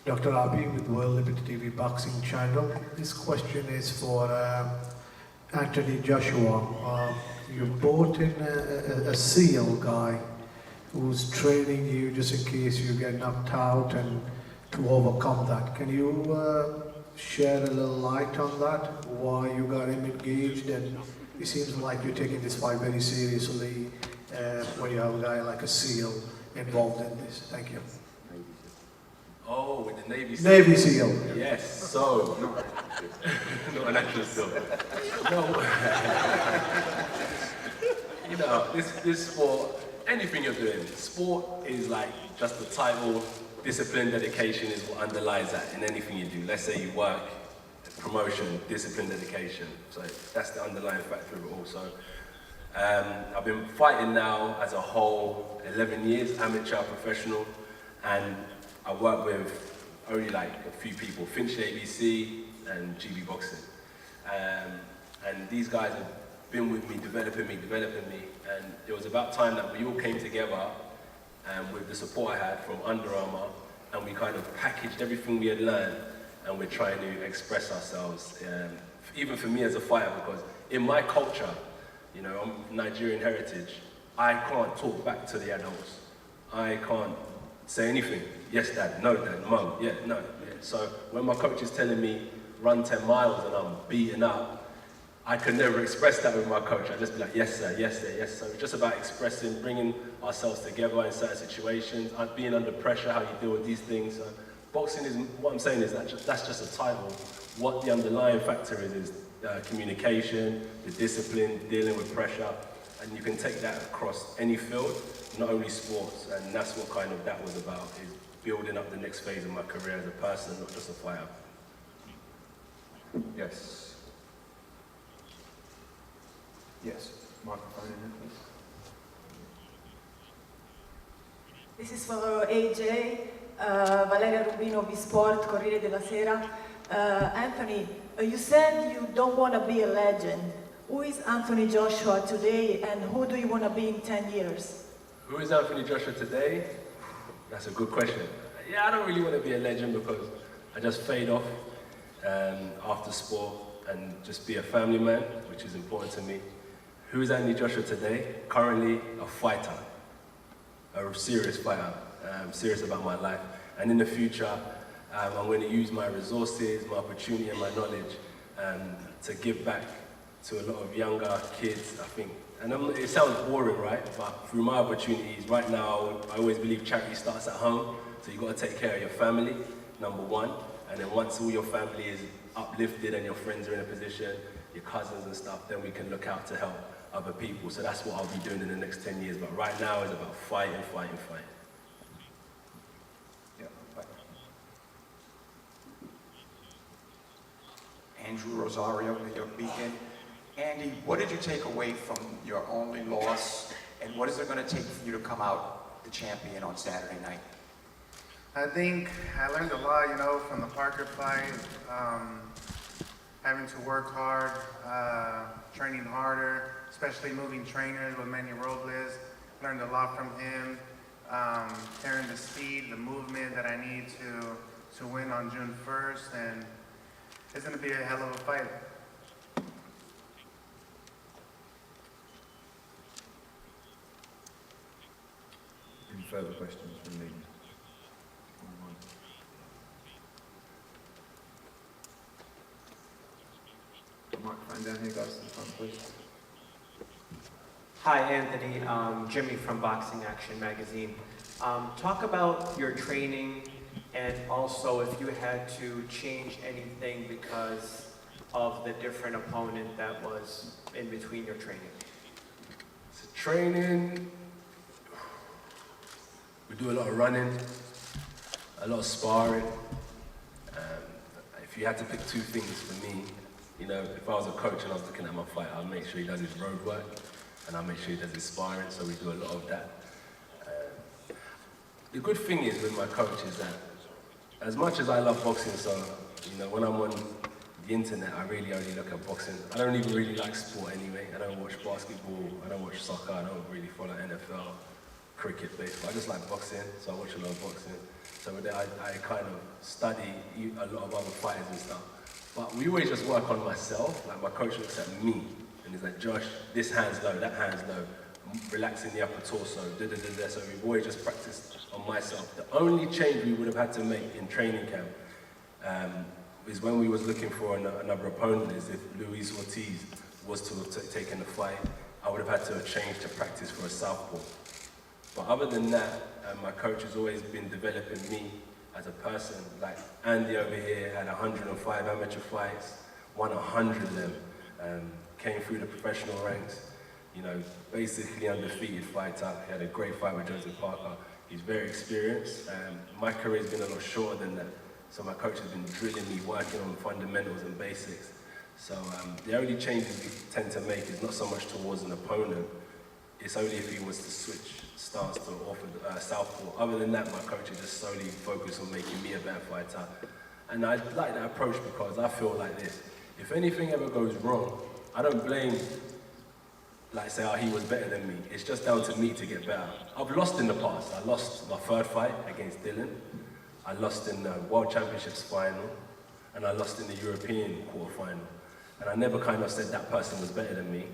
Dr. Abi with World Liberty TV Boxing Channel. This question is for Anthony Joshua. You brought in a SEAL guy who's training you just in case you get knocked out and to overcome that. Can you shed a little light on that? Why you got him engaged? And it seems like you're taking this fight very seriously when you have a guy like a SEAL involved in this. Thank you. Oh, with the Navy SEAL. Navy SEAL. Yes, so, not an actual SEAL. No. You know, this sport, anything you're doing, sport is like just the title, discipline, dedication is what underlies that in anything you do. Let's say you work, promotion, discipline, dedication. So that's the underlying factor of it also. I've been fighting now as a whole 11 years, amateur, professional, and I work with only like a few people, Finch ABC and GB Boxing. And these guys have been with me, developing me, and it was about time that we all came together with the support I had from Under Armour, and we kind of packaged everything we had learned, and we're trying to express ourselves, even for me as a fighter, because in my culture, you know, I'm Nigerian heritage, I can't talk back to the adults. I can't say anything. Yes, dad, no, dad, mum, yeah, no. Yeah. So when my coach is telling me run 10 miles and I'm beaten up, I can never express that with my coach. I just be like, yes, sir, yes, sir, yes, sir. It's just about expressing, bringing ourselves together in certain situations, being under pressure, how you deal with these things. Boxing is, what I'm saying is that that's just a title. What the underlying factor is communication, the discipline, dealing with pressure, and you can take that across any field, not only sports, and that's what kind of that was about, is building up the next phase of my career as a person, not just a fighter. Yes. Yes. Microphone in there, please. This is for AJ, Valeria Rubino, V-Sport, Corriere della Sera. Anthony, you said you don't want to be a legend. Who is Anthony Joshua today, and who do you want to be in 10 years? Who is Anthony Joshua today? That's a good question. Yeah, I don't really want to be a legend because I just fade off after sport and just be a family man, which is important to me. Who is Anthony Joshua today? Currently a fighter, a serious fighter. I'm serious about my life. And in the future, I'm going to use my resources, my opportunity and my knowledge to give back to a lot of younger kids, I think. And it sounds boring, right? But through my opportunities, right now, I always believe charity starts at home. So you've got to take care of your family, number one. And then once all your family is uplifted and your friends are in a position, your cousins and stuff, then we can look out to help other people. So that's what I'll be doing in the next 10 years. But right now is about fighting. Yeah, right. Andrew Rosario, New York Beacon. Andy, what did you take away from your only loss, and what is it going to take for you to come out the champion on Saturday night? I think I learned a lot, you know, from the Parker fight, having to work hard, training harder, especially moving trainers with Manny Robles. Learned a lot from him, carrying the speed, the movement that I need to win on June 1st, and it's going to be a hell of a fight. Any further questions from me? Microphone down here, guys, to the front, please. Hi, Anthony. Jimmy from Boxing Action Magazine. Talk about your training, and also if you had to change anything because of the different opponent that was in between your training. So training, we do a lot of running, a lot of sparring. If you had to pick two things for me, you know, if I was a coach and I was looking at my fight, I'd make sure he does his road work, and I'll make sure he does his sparring, so we do a lot of that. The good thing is with my coach is that, as much as I love boxing, so, you know, when I'm on the internet, I really only look at boxing. I don't even really like sport anyway. I don't watch basketball, I don't watch soccer, I don't really follow NFL. cricket, basically. I just like boxing, so I watch a lot of boxing. So with that, I kind of study a lot of other fighters and stuff. But we always just work on myself. Like my coach looks at me and he's like, Josh, this hand's low, that hand's low. Relaxing the upper torso, da-da-da-da. So we've always just practiced on myself. The only change we would have had to make in training camp is when we was looking for another opponent, is if Ruiz was to have taken the fight, I would have had to have changed to practice for a southpaw. But other than that, my coach has always been developing me as a person. Like Andy over here had 105 amateur fights, won 100 of them, came through the professional ranks, you know, basically undefeated fighter. He had a great fight with Joseph Parker. He's very experienced. My career's been a lot shorter than that, so my coach has been drilling me, working on fundamentals and basics. So the only changes we tend to make is not so much towards an opponent, it's only if he was to switch stance to offer southpaw. Other than that, my coach is just solely focused on making me a better fighter. And I like that approach because I feel like this. If anything ever goes wrong, I don't blame, like say, oh, he was better than me. It's just down to me to get better. I've lost in the past. I lost my third fight against Dylan. I lost in the World Championships final. And I lost in the European quarterfinal. And I never kind of said that person was better than me.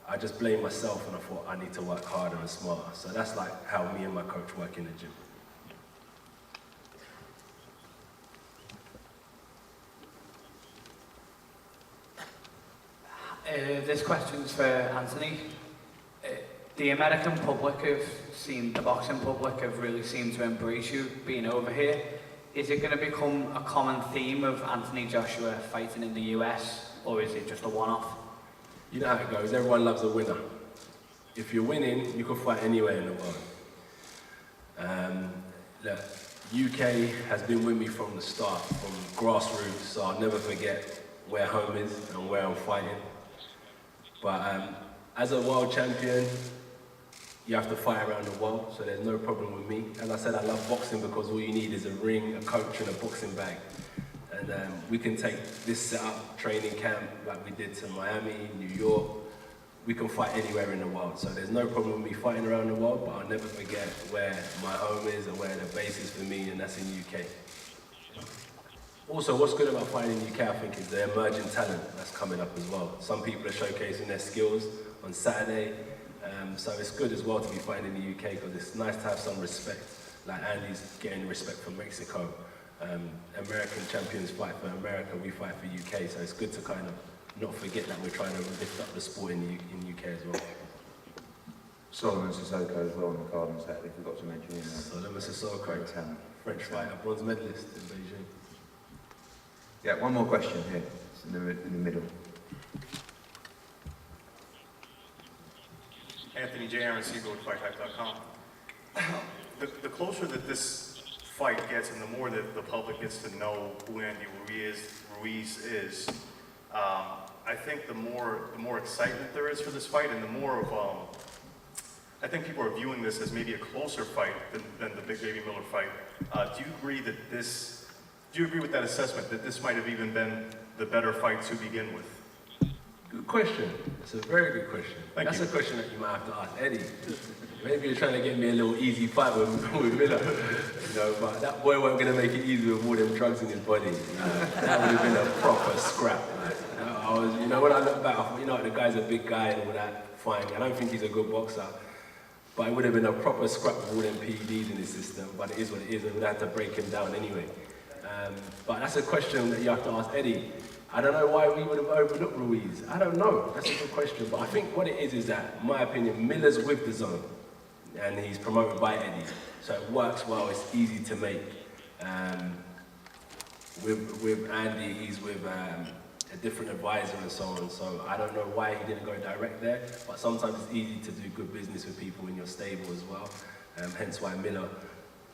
I just blamed myself and I thought I need to work harder and smarter. So that's like how me and my coach work in the gym. This question's for Anthony. The American public the boxing public have really seemed to embrace you being over here. Is it going to become a common theme of Anthony Joshua fighting in the US, or is it just a one-off? You know how it goes, everyone loves a winner. If you're winning, you can fight anywhere in the world. Look, UK has been with me from the start, from grassroots, so I'll never forget where home is and where I'm fighting. But as a world champion, you have to fight around the world, so there's no problem with me. As I said, I love boxing because all you need is a ring, a coach, and a boxing bag. And we can take this setup, training camp, like we did to Miami, New York. We can fight anywhere in the world. So there's no problem with me fighting around the world, but I'll never forget where my home is and where the base is for me, and that's in UK. Also, what's good about fighting in UK, I think, is the emerging talent that's coming up as well. Some people are showcasing their skills on Saturday. So it's good as well to be fighting in the UK because it's nice to have some respect. Like Andy's getting respect from Mexico. American champions fight for America, we fight for UK. So it's good to kind of not forget that we're trying to lift up the sport in UK as well. Solomon Sissoko as well on the card on Saturday, forgot to mention him. Solomon Sissoko, French fighter, bronze medalist in Beijing. Yeah, one more question here, in the middle. Anthony J. Aaron Siegel with FightHype.com. The closer that this fight gets and the more that the public gets to know who Andy Ruiz is, I think the more excitement there is for this fight and the more of, I think people are viewing this as maybe a closer fight than the Big Baby Miller fight. Do you agree with that assessment, that this might have even been the better fight to begin with? Good question. That's a very good question. That's a question that you might have to ask Eddie. Maybe you're trying to get me a little easy fight with Miller, you know, but that boy wasn't going to make it easy with all them drugs in his body. That would have been a proper scrap. When I look back, I thought, the guy's a big guy and all that, fine. I don't think he's a good boxer, but it would have been a proper scrap with all them PEDs in his system, but it is what it is, and we'd have to break him down anyway. But that's a question that you have to ask Eddie. I don't know why we would have overlooked Ruiz. I don't know. That's a good question. But I think what it is that, in my opinion, Miller's with the zone. And he's promoted by Eddie. So it works well. It's easy to make. With Andy, he's with a different advisor and so on. So I don't know why he didn't go direct there. But sometimes it's easy to do good business with people in your stable as well. Hence why Miller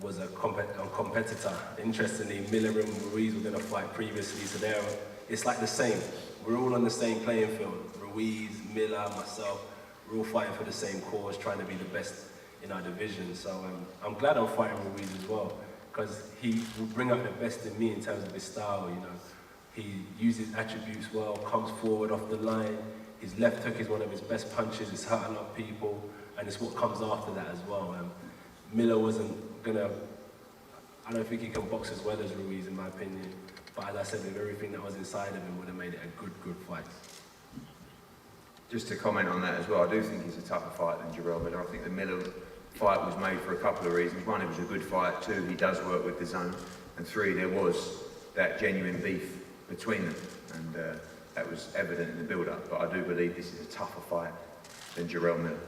was a competitor. Interestingly, Miller and Ruiz were going to fight previously. So it's like the same. We're all on the same playing field. Ruiz, Miller, myself, we're all fighting for the same cause, trying to be the best in our division. So I'm glad I'm fighting Ruiz as well, because he will bring out the best in me in terms of his style, He uses attributes well, comes forward off the line. His left hook is one of his best punches. It's hurting a lot of people, and it's what comes after that as well. Miller wasn't gonna, I don't think he can box as well as Ruiz in my opinion. But as I said, with everything that was inside of him would have made it a good fight. Just to comment on that as well, I do think it's a tougher fight than Jarrell Miller. I think the Miller fight was made for a couple of reasons. One, it was a good fight. Two, he does work with the zone. And three, there was that genuine beef between them. And that was evident in the build-up. But I do believe this is a tougher fight than Jarrell Miller.